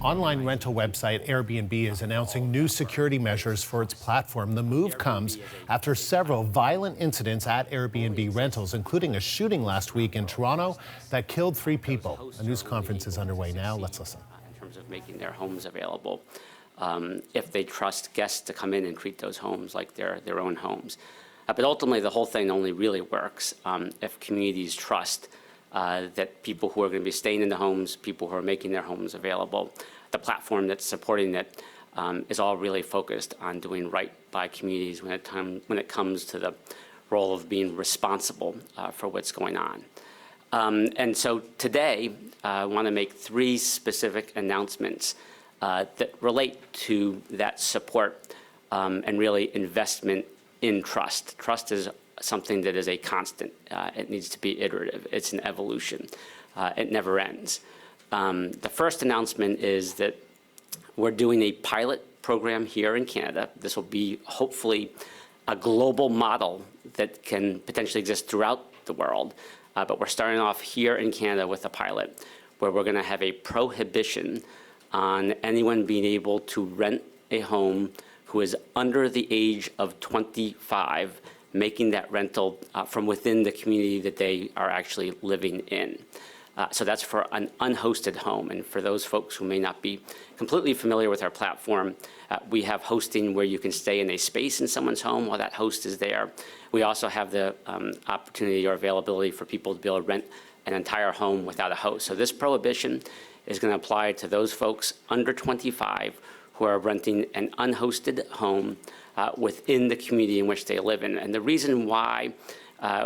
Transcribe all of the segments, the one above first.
Online rental website Airbnb is announcing new security measures for its platform. The move comes after several violent incidents at Airbnb rentals, including a shooting last week in Toronto that killed 3 people. A news conference is underway now. Let's listen. In terms of making their homes available, if they trust guests to come in and treat those homes like their own homes. But ultimately, the whole thing only really works if communities trust that people who are going to be staying in the homes, people who are making their homes available, the platform that's supporting it is all really focused on doing right by communities when it comes to the role of being responsible for what's going on. And so today, I want to make 3 specific announcements that relate to that support and really investment in trust. Trust is something that is a constant. It needs to be iterative. It's an evolution. It never ends. The first announcement is that we're doing a pilot program here in Canada. This will be hopefully a global model that can potentially exist throughout the world. But we're starting off here in Canada with a pilot where we're going to have a prohibition on anyone being able to rent a home who is under the age of 25, making that rental from within the community that they are actually living in. So that's for an unhosted home. And for those folks who may not be completely familiar with our platform, we have hosting where you can stay in a space in someone's home while that host is there. We also have the opportunity or availability for people to be able to rent an entire home without a host. So this prohibition is going to apply to those folks under 25 who are renting an unhosted home within the community in which they live in. And the reason why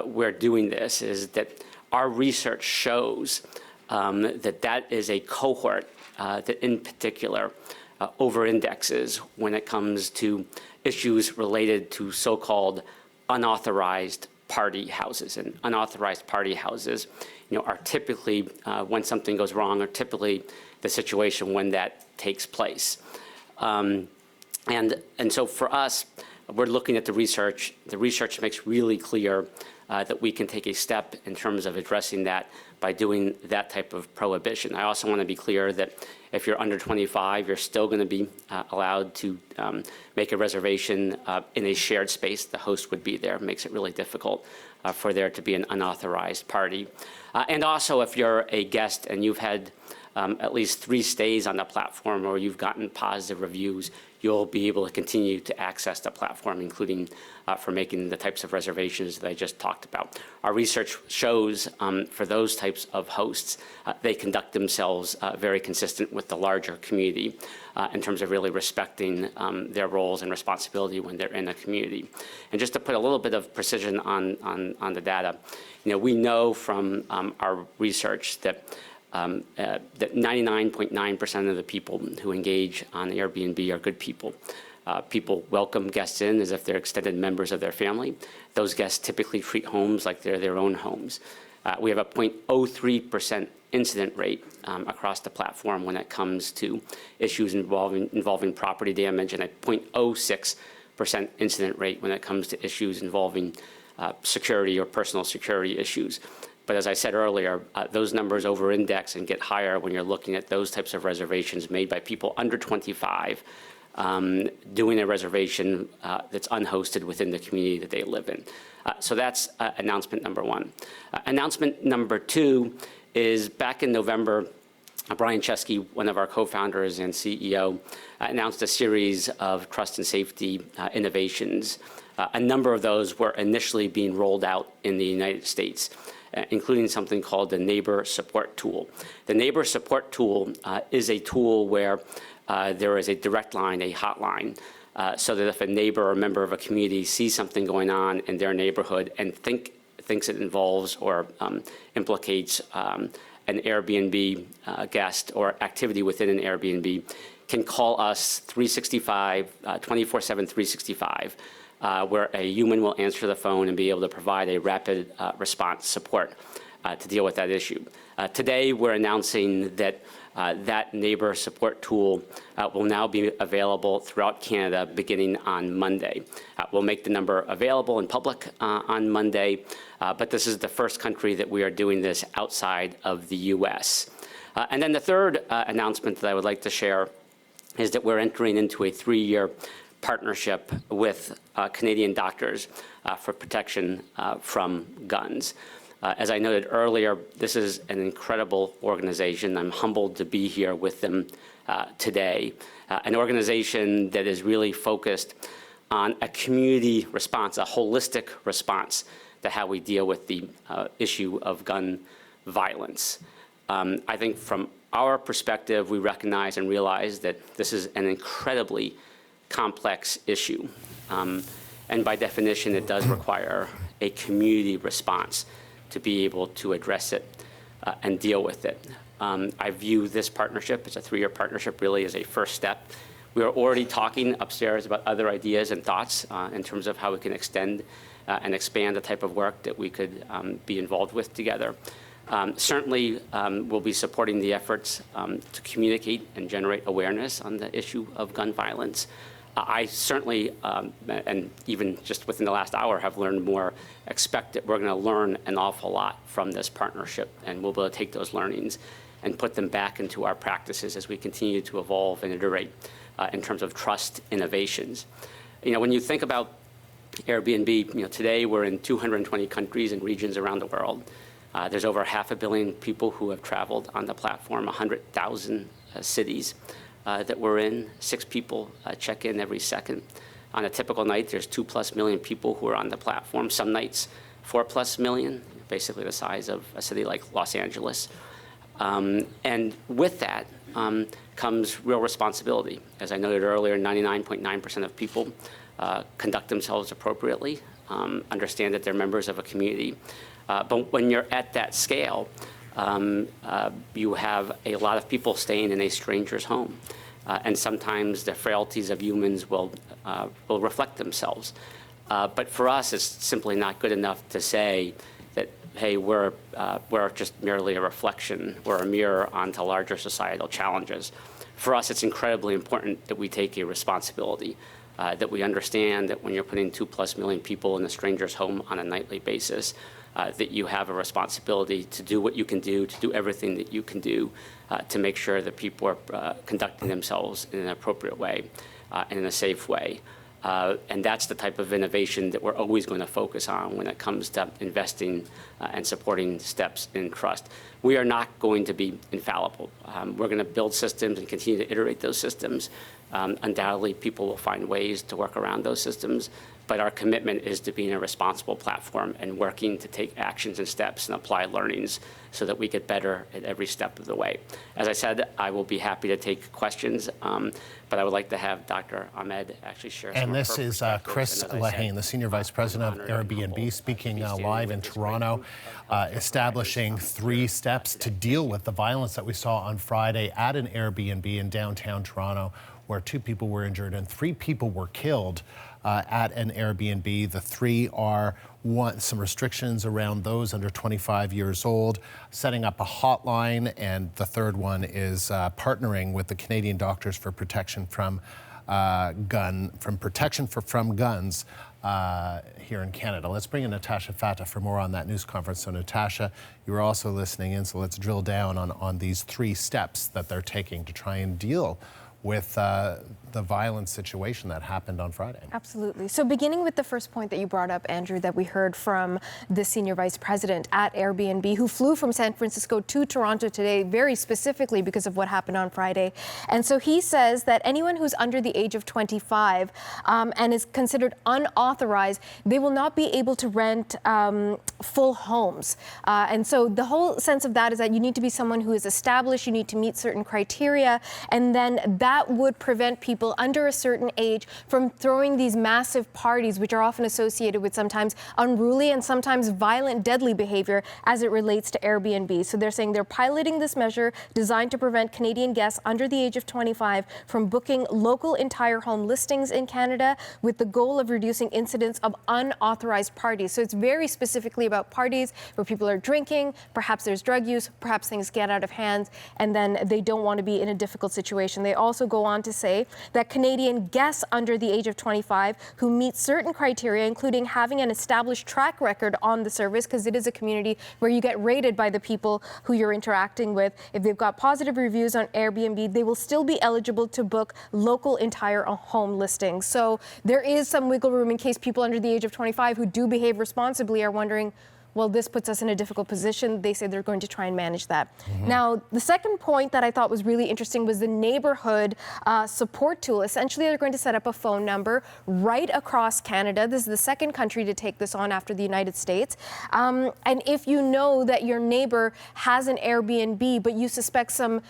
we're doing this is that our research shows that is a cohort that in particular over-indexes when it comes to issues related to so-called unauthorized party houses. And unauthorized party houses, are typically, when something goes wrong, are typically the situation when that takes place. And so for us, we're looking at the research. The research makes really clear that we can take a step in terms of addressing that by doing that type of prohibition. I also want to be clear that if you're under 25, you're still going to be allowed to make a reservation in a shared space. The host would be there. It makes it really difficult for there to be an unauthorized party. And also, if you're a guest and you've had at least 3 stays on the platform or you've gotten positive reviews, you'll be able to continue to access the platform, including for making the types of reservations that I just talked about. Our research shows for those types of hosts, they conduct themselves very consistent with the larger community in terms of really respecting their roles and responsibility when they're in a community. And just to put a little bit of precision on the data, we know from our research that 99.9% of the people who engage on Airbnb are good people. People welcome guests in as if they're extended members of their family. Those guests typically treat homes like they're their own homes. We have a 0.03% incident rate across the platform when it comes to issues involving property damage, and a 0.06% incident rate when it comes to issues involving security or personal security issues. But as I said earlier, those numbers over-index and get higher when you're looking at those types of reservations made by people under 25 doing a reservation that's unhosted within the community that they live in. So that's announcement number 1. Announcement number 2 is back in November, Brian Chesky, one of our co-founders and CEO, announced a series of trust and safety innovations. A number of those were initially being rolled out in the United States, including something called the Neighbor Support Tool. The Neighbor Support Tool is a tool where there is a direct line, a hotline, so that if a neighbor or member of a community sees something going on in their neighborhood and thinks it involves or implicates an Airbnb guest or activity within an Airbnb, can call us 24/7, 365. Where a human will answer the phone and be able to provide a rapid response support to deal with that issue. Today, we're announcing that that neighbor support tool will now be available throughout Canada beginning on Monday. We'll make the number available in public on Monday, but this is the first country that we are doing this outside of the U.S. And then the third announcement that I would like to share is that we're entering into a 3-year partnership with Canadian Doctors for Protection from Guns. As I noted earlier, this is an incredible organization. I'm humbled to be here with them today. An organization that is really focused on a community response, a holistic response to how we deal with the issue of gun violence. I think from our perspective, we recognize and realize that this is an incredibly complex issue. And by definition, it does require a community response to be able to address it and deal with it. I view this partnership, it's a 3-year partnership, really as a first step. We are already talking upstairs about other ideas and thoughts in terms of how we can extend and expand the type of work that we could be involved with together. Certainly, we'll be supporting the efforts to communicate and generate awareness on the issue of gun violence. I certainly, and even just within the last hour, have learned more, expect that we're going to learn an awful lot from this partnership, and we'll be able to take those learnings and put them back into our practices as we continue to evolve and iterate in terms of trust innovations. When you think about Airbnb, today we're in 220 countries and regions around the world. There's over 500 million people who have traveled on the platform, 100,000 cities that we're in. 6 people check in every second. On a typical night, there's 2+ million people who are on the platform. Some nights, 4+ million, basically the size of a city like Los Angeles. And with that comes real responsibility. As I noted earlier, 99.9% of people conduct themselves appropriately, understand that they're members of a community. But when you're at that scale, you have a lot of people staying in a stranger's home. And sometimes the frailties of humans will reflect themselves. But for us, it's simply not good enough to say that, hey, we're just merely a reflection or a mirror onto larger societal challenges. For us, it's incredibly important that we take a responsibility, that we understand that when you're putting 2+ million people in a stranger's home on a nightly basis, that you have a responsibility to do what you can do, to do everything that you can do to make sure that people are conducting themselves in an appropriate way and in a safe way. And that's the type of innovation that we're always going to focus on when it comes to investing and supporting steps in trust. We are not going to be infallible. We're going to build systems and continue to iterate those systems. Undoubtedly, people will find ways to work around those systems, but our commitment is to being a responsible platform and working to take actions and steps and apply learnings so that we get better at every step of the way. As I said, I will be happy to take questions, but I would like to have Dr. Ahmed actually share some of her perspectives. And this is Chris Lehane, the Senior Vice President of Airbnb, speaking live in Toronto, establishing 3 steps to deal with the violence that we saw on Friday at an Airbnb in downtown Toronto, where 2 people were injured and 3 people were killed at an Airbnb. The 3 are some restrictions around those under 25 years old, setting up a hotline, and the third one is partnering with the Canadian Doctors for Protection from Guns here in Canada. Let's bring in Natasha Fatta for more on that news conference. So Natasha, you were also listening in, so let's drill down on these 3 steps that they're taking to try and deal with the violent situation that happened on Friday. Absolutely. So beginning with the first point that you brought up, Andrew, that we heard from the Senior Vice President at Airbnb, who flew from San Francisco to Toronto today, very specifically because of what happened on Friday. And so he says that anyone who's under the age of 25 and is considered unauthorized, they will not be able to rent full homes. And so the whole sense of that is that you need to be someone who is established, you need to meet certain criteria, and then that would prevent people under a certain age from throwing these massive parties, which are often associated with sometimes unruly and sometimes violent, deadly behavior as it relates to Airbnb. So they're saying they're piloting this measure designed to prevent Canadian guests under the age of 25 from booking local entire home listings in Canada, with the goal of reducing incidents of unauthorized parties. So it's very specifically about parties where people are drinking, perhaps there's drug use, perhaps things get out of hand, and then they don't want to be in a difficult situation. They also also go on to say that Canadian guests under the age of 25 who meet certain criteria, including having an established track record on the service, because it is a community where you get rated by the people who you're interacting with. If they've got positive reviews on Airbnb, they will still be eligible to book local entire home listings. So there is some wiggle room in case people under the age of 25 who do behave responsibly are wondering, well, this puts us in a difficult position. They say they're going to try and manage that. Now, the second point that I thought was really interesting was the neighborhood support tool. Essentially, they're going to set up a phone number right across Canada. This is the second country to take this on after the United States. And if you know that your neighbor has an Airbnb, but you suspect some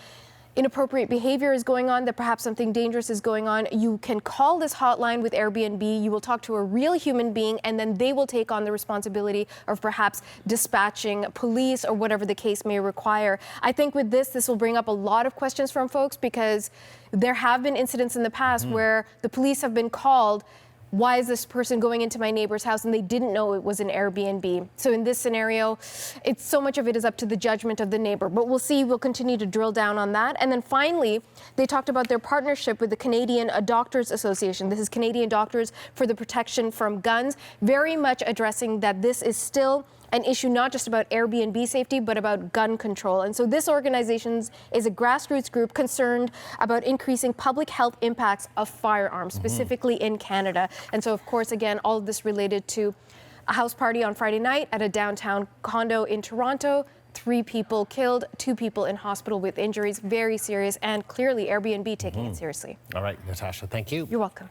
inappropriate behavior is going on, that perhaps something dangerous is going on, you can call this hotline with Airbnb. You will talk to a real human being, and then they will take on the responsibility of perhaps dispatching police or whatever the case may require. I think with this will bring up a lot of questions from folks, because there have been incidents in the past where the police have been called. Why is this person going into my neighbor's house? And they didn't know it was an Airbnb. So in this scenario, so much of it is up to the judgment of the neighbor. But we'll see. We'll continue to drill down on that. And then finally, they talked about their partnership with the Canadian Doctors Association. This is Canadian Doctors for the Protection from Guns, very much addressing that this is still an issue not just about Airbnb safety, but about gun control. And so this organization is a grassroots group concerned about increasing public health impacts of firearms, specifically in Canada. And so, of course, again, all of this related to a house party on Friday night at a downtown condo in Toronto. 3 people killed, 2 people in hospital with injuries, very serious, and clearly Airbnb taking it seriously. All right, Natasha, thank you. You're welcome.